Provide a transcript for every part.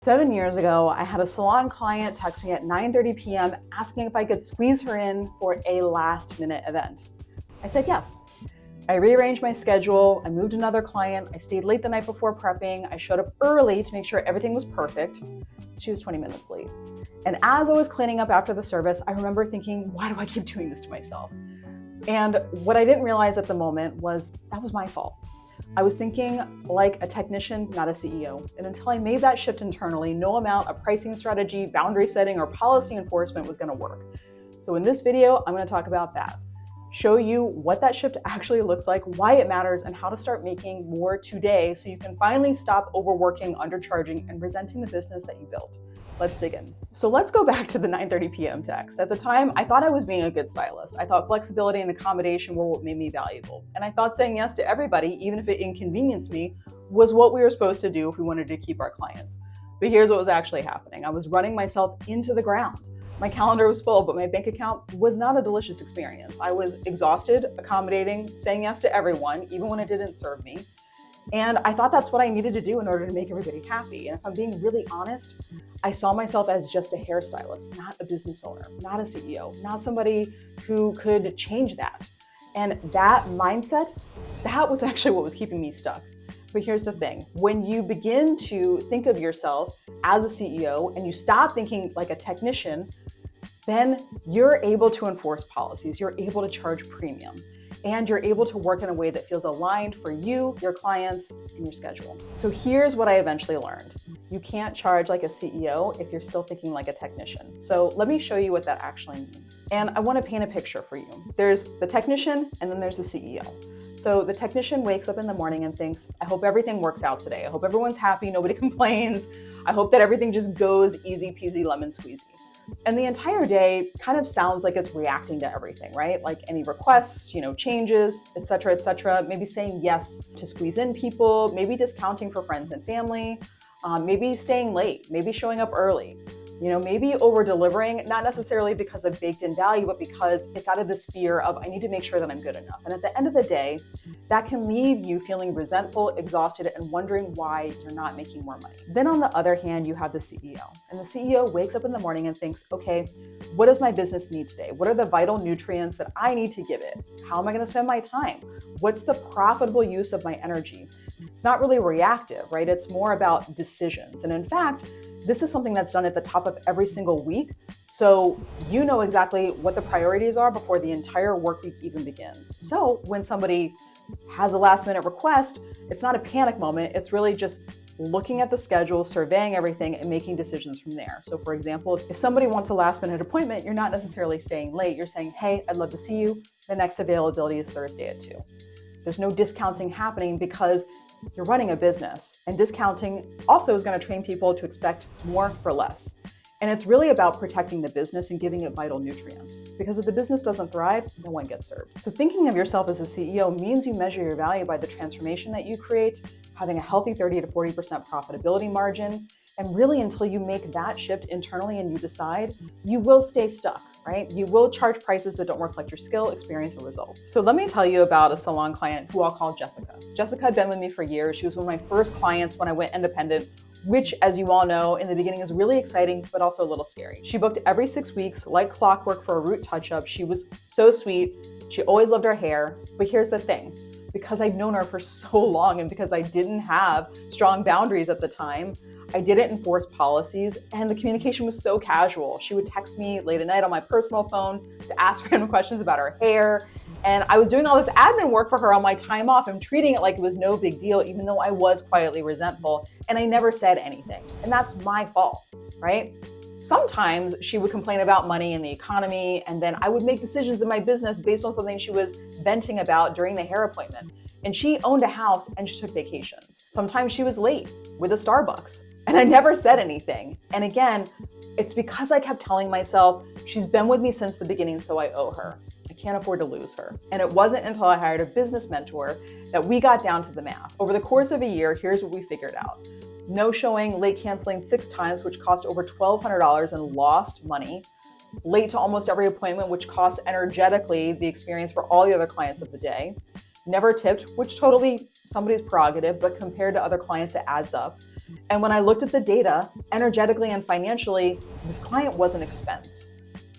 7 years ago, I had a salon client text me at 9:30 p.m. asking if I could squeeze her in for a last-minute event. I said yes. I rearranged my schedule, I moved another client, I stayed late the night before prepping, I showed up early to make sure everything was perfect. She was 20 minutes late. And as I was cleaning up after the service, I remember thinking, why do I keep doing this to myself? And what I didn't realize at the moment was that was my fault. I was thinking like a technician, not a CEO. And until I made that shift internally, no amount of pricing strategy, boundary setting, or policy enforcement was going to work. So in this video, I'm going to talk about that. Show you what that shift actually looks like, why it matters, and how to start making more today so you can finally stop overworking, undercharging, and resenting the business that you built. Let's dig in. So let's go back to the 9:30 p.m. text. At the time, I thought I was being a good stylist. I thought flexibility and accommodation were what made me valuable. And I thought saying yes to everybody, even if it inconvenienced me, was what we were supposed to do if we wanted to keep our clients. But here's what was actually happening. I was running myself into the ground. My calendar was full, but my bank account was not a delicious experience. I was exhausted, accommodating, saying yes to everyone, even when it didn't serve me. And I thought that's what I needed to do in order to make everybody happy. And if I'm being really honest, I saw myself as just a hairstylist, not a business owner, not a CEO, not somebody who could change that. And that mindset, that was actually what was keeping me stuck. But here's the thing, when you begin to think of yourself as a CEO and you stop thinking like a technician, then you're able to enforce policies, you're able to charge premium, and you're able to work in a way that feels aligned for you, your clients, and your schedule. So here's what I eventually learned. You can't charge like a CEO if you're still thinking like a technician. So let me show you what that actually means. And I want to paint a picture for you. There's the technician and then there's the CEO. So the technician wakes up in the morning and thinks, I hope everything works out today. I hope everyone's happy, nobody complains. I hope that everything just goes easy peasy lemon squeezy. And the entire day kind of sounds like it's reacting to everything, right? Like any requests, changes, et cetera, maybe saying yes to squeeze in people, maybe discounting for friends and family, maybe staying late, maybe showing up early, maybe over delivering, not necessarily because of baked in value, but because it's out of this fear of I need to make sure that I'm good enough. And at the end of the day, that can leave you feeling resentful, exhausted, and wondering why you're not making more money. Then on the other hand, you have the CEO. And the CEO wakes up in the morning and thinks, okay, what does my business need today? What are the vital nutrients that I need to give it? How am I going to spend my time? What's the profitable use of my energy? It's not really reactive, right? It's more about decisions. And in fact, this is something that's done at the top of every single week. So you know exactly what the priorities are before the entire work week even begins. So when somebody has a last minute request, it's not a panic moment. It's really just looking at the schedule, surveying everything, and making decisions from there. So for example, if somebody wants a last minute appointment, you're not necessarily staying late. You're saying, hey, I'd love to see you. The next availability is Thursday at 2. There's no discounting happening because you're running a business, and discounting also is going to train people to expect more for less. And it's really about protecting the business and giving it vital nutrients, because if the business doesn't thrive, no one gets served. So thinking of yourself as a CEO means you measure your value by the transformation that you create, having a healthy 30 to 40% profitability margin. And really, until you make that shift internally and you decide, you will stay stuck, right? You will charge prices that don't reflect your skill, experience, or results. So let me tell you about a salon client who I'll call Jessica. Jessica had been with me for years. She was one of my first clients when I went independent, which, as you all know, in the beginning is really exciting, but also a little scary. She booked every 6 weeks, like clockwork, for a root touch-up. She was so sweet. She always loved her hair. But here's the thing. Because I'd known her for so long and because I didn't have strong boundaries at the time, I didn't enforce policies, and the communication was so casual. She would text me late at night on my personal phone to ask random questions about her hair. And I was doing all this admin work for her on my time off and treating it like it was no big deal, even though I was quietly resentful, and I never said anything. And that's my fault, right? Sometimes she would complain about money and the economy, and then I would make decisions in my business based on something she was venting about during the hair appointment. And she owned a house and she took vacations. Sometimes she was late with a Starbucks, and I never said anything. And again, it's because I kept telling myself, she's been with me since the beginning, so I owe her. I can't afford to lose her. And it wasn't until I hired a business mentor that we got down to the math. Over the course of a year, here's what we figured out. No showing, late canceling 6 times, which cost over $1,200 in lost money. Late to almost every appointment, which cost energetically the experience for all the other clients of the day. Never tipped, which totally somebody's prerogative, but compared to other clients, it adds up. And when I looked at the data, energetically and financially, this client was an expense.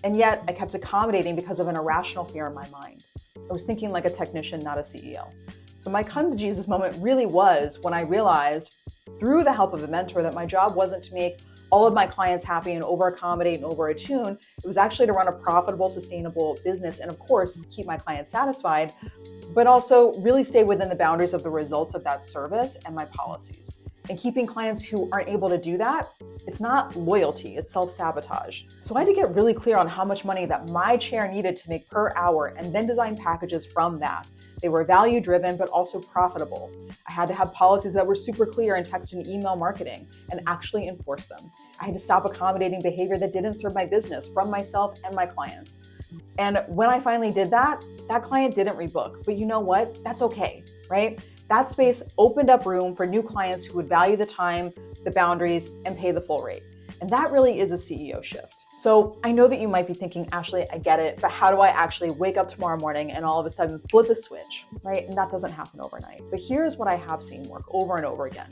And yet I kept accommodating because of an irrational fear in my mind. I was thinking like a technician, not a CEO. So my come to Jesus moment really was when I realized through the help of a mentor that my job wasn't to make all of my clients happy and over accommodate and over attune. It was actually to run a profitable, sustainable business and of course, keep my clients satisfied, but also really stay within the boundaries of the results of that service and my policies. And keeping clients who aren't able to do that, it's not loyalty, it's self-sabotage. So I had to get really clear on how much money that my chair needed to make per hour and then design packages from that. They were value driven, but also profitable. I had to have policies that were super clear in text and email marketing and actually enforce them. I had to stop accommodating behavior that didn't serve my business from myself and my clients. And when I finally did that, that client didn't rebook. But you know what? That's okay, right? That space opened up room for new clients who would value the time, the boundaries, and pay the full rate. And that really is a CEO shift. So I know that you might be thinking, Ashley, I get it, but how do I actually wake up tomorrow morning and all of a sudden flip a switch, right? And that doesn't happen overnight. But here's what I have seen work over and over again.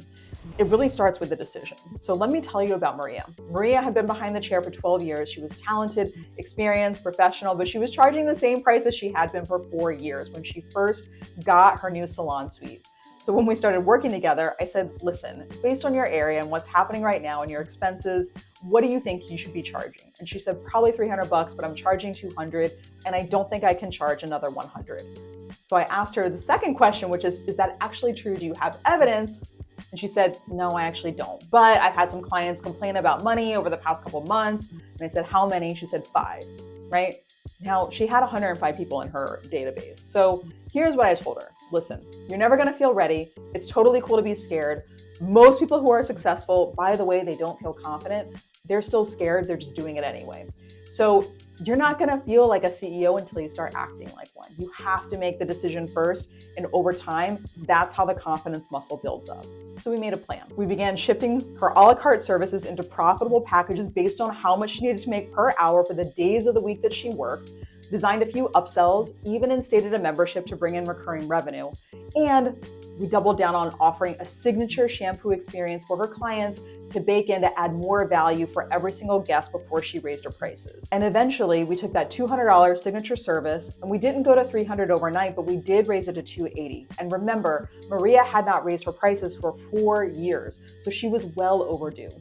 It really starts with the decision. So let me tell you about Maria. Maria had been behind the chair for 12 years. She was talented, experienced, professional, but she was charging the same price as she had been for 4 years when she first got her new salon suite. So when we started working together, I said, listen, based on your area and what's happening right now and your expenses, what do you think you should be charging? And she said, probably $300, but I'm charging 200 and I don't think I can charge another 100. So I asked her the second question, which is that actually true? Do you have evidence? And she said, no, I actually don't. But I've had some clients complain about money over the past couple of months. And I said, how many? She said 5, right? Now, she had 105 people in her database. So here's what I told her. Listen, you're never gonna feel ready. It's totally cool to be scared. Most people who are successful, by the way, they don't feel confident. They're still scared, they're just doing it anyway. So you're not gonna feel like a CEO until you start acting like one. You have to make the decision first, and over time, that's how the confidence muscle builds up. So we made a plan. We began shifting her a la carte services into profitable packages based on how much she needed to make per hour for the days of the week that she worked, designed a few upsells, even instated a membership to bring in recurring revenue, and we doubled down on offering a signature shampoo experience for her clients to bake in to add more value for every single guest before she raised her prices. And eventually we took that $200 signature service and we didn't go to $300 overnight, but we did raise it to $280. And remember, Maria had not raised her prices for 4 years, so she was well overdue.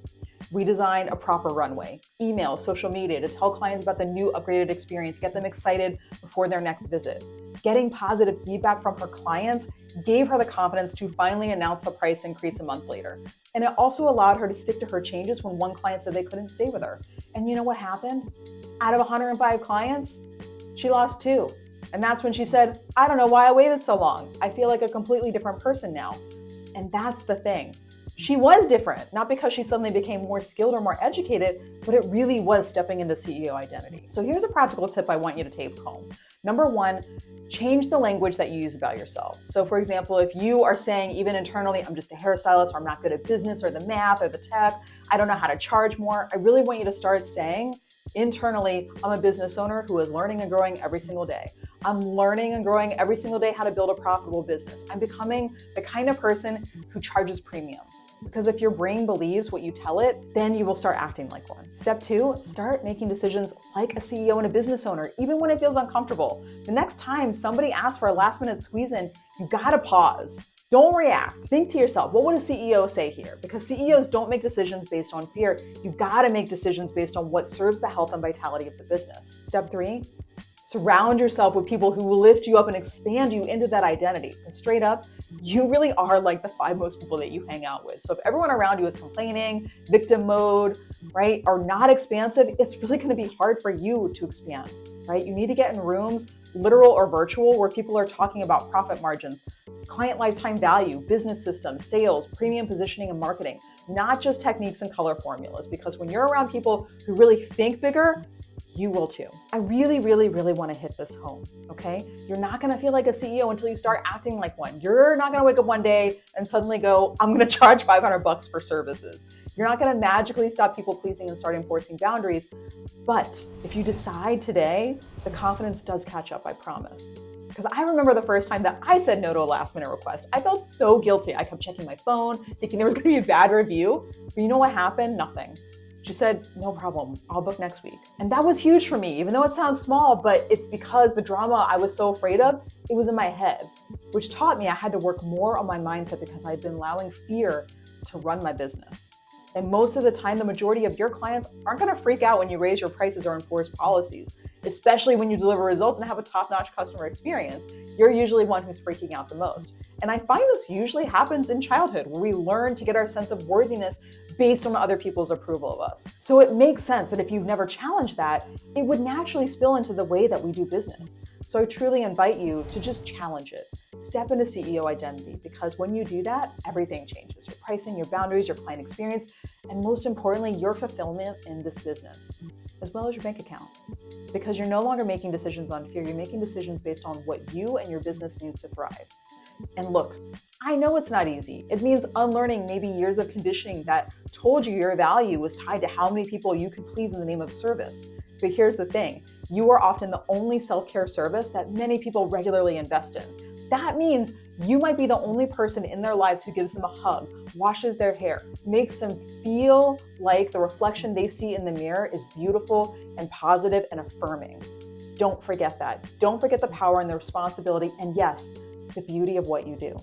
We designed a proper runway, email, social media to tell clients about the new upgraded experience, get them excited before their next visit. Getting positive feedback from her clients gave her the confidence to finally announce the price increase a month later. And it also allowed her to stick to her changes when one client said they couldn't stay with her. And you know what happened? Out of 105 clients, she lost 2. And that's when she said, I don't know why I waited so long. I feel like a completely different person now. And that's the thing. She was different, not because she suddenly became more skilled or more educated, but it really was stepping into CEO identity. So here's a practical tip I want you to take home. Number 1, change the language that you use about yourself. So for example, if you are saying even internally, I'm just a hairstylist, or I'm not good at business or the math or the tech, I don't know how to charge more, I really want you to start saying internally, I'm a business owner who is learning and growing every single day. I'm learning and growing every single day how to build a profitable business. I'm becoming the kind of person who charges premium. Because if your brain believes what you tell it, then you will start acting like one. Step 2, start making decisions like a CEO and a business owner, even when it feels uncomfortable. The next time somebody asks for a last minute squeeze in, you gotta pause. Don't react. Think to yourself, what would a CEO say here? Because CEOs don't make decisions based on fear. You gotta make decisions based on what serves the health and vitality of the business. Step 3, surround yourself with people who will lift you up and expand you into that identity. And straight up, you really are like the 5 most people that you hang out with. So if everyone around you is complaining, victim mode, right, or not expansive, it's really going to be hard for you to expand, right? You need to get in rooms, literal or virtual, where people are talking about profit margins, client lifetime value, business systems, sales, premium positioning, and marketing, not just techniques and color formulas. Because when you're around people who really think bigger, you will too. I really want to hit this home, okay? You're not going to feel like a CEO until you start acting like one. You're not going to wake up one day and suddenly go, I'm going to charge $500 for services. You're not going to magically stop people pleasing and start enforcing boundaries. But if you decide today, the confidence does catch up, I promise. Because I remember the first time that I said no to a last minute request. I felt so guilty. I kept checking my phone, thinking there was going to be a bad review. But you know what happened? Nothing. She said, no problem, I'll book next week. And that was huge for me, even though it sounds small, but it's because the drama I was so afraid of, it was in my head, which taught me I had to work more on my mindset because I'd been allowing fear to run my business. And most of the time, the majority of your clients aren't going to freak out when you raise your prices or enforce policies, especially when you deliver results and have a top-notch customer experience. You're usually one who's freaking out the most. And I find this usually happens in childhood, where we learn to get our sense of worthiness based on other people's approval of us. So it makes sense that if you've never challenged that, it would naturally spill into the way that we do business. So I truly invite you to just challenge it. Step into CEO identity, because when you do that, everything changes. Your pricing, your boundaries, your client experience, and most importantly, your fulfillment in this business, as well as your bank account. Because you're no longer making decisions on fear, you're making decisions based on what you and your business needs to thrive. And look, I know it's not easy. It means unlearning maybe years of conditioning that told you your value was tied to how many people you could please in the name of service. But here's the thing, you are often the only self-care service that many people regularly invest in. That means you might be the only person in their lives who gives them a hug, washes their hair, makes them feel like the reflection they see in the mirror is beautiful and positive and affirming. Don't forget that. Don't forget the power and the responsibility, and yes, the beauty of what you do.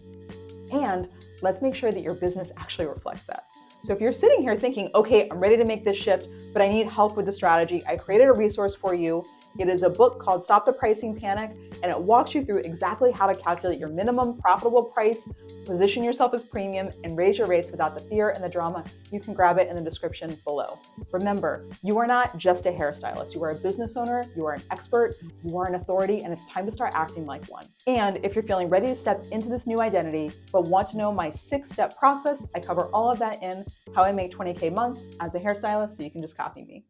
And let's make sure that your business actually reflects that. So if you're sitting here thinking, okay, I'm ready to make this shift, but I need help with the strategy, I created a resource for you. It is a book called Stop the Pricing Panic, and it walks you through exactly how to calculate your minimum profitable price, position yourself as premium, and raise your rates without the fear and the drama. You can grab it in the description below. Remember, you are not just a hairstylist. You are a business owner, you are an expert, you are an authority, and it's time to start acting like one. And if you're feeling ready to step into this new identity, but want to know my 6-step process, I cover all of that in How I Make 20K Months as a Hairstylist, so you can just copy me.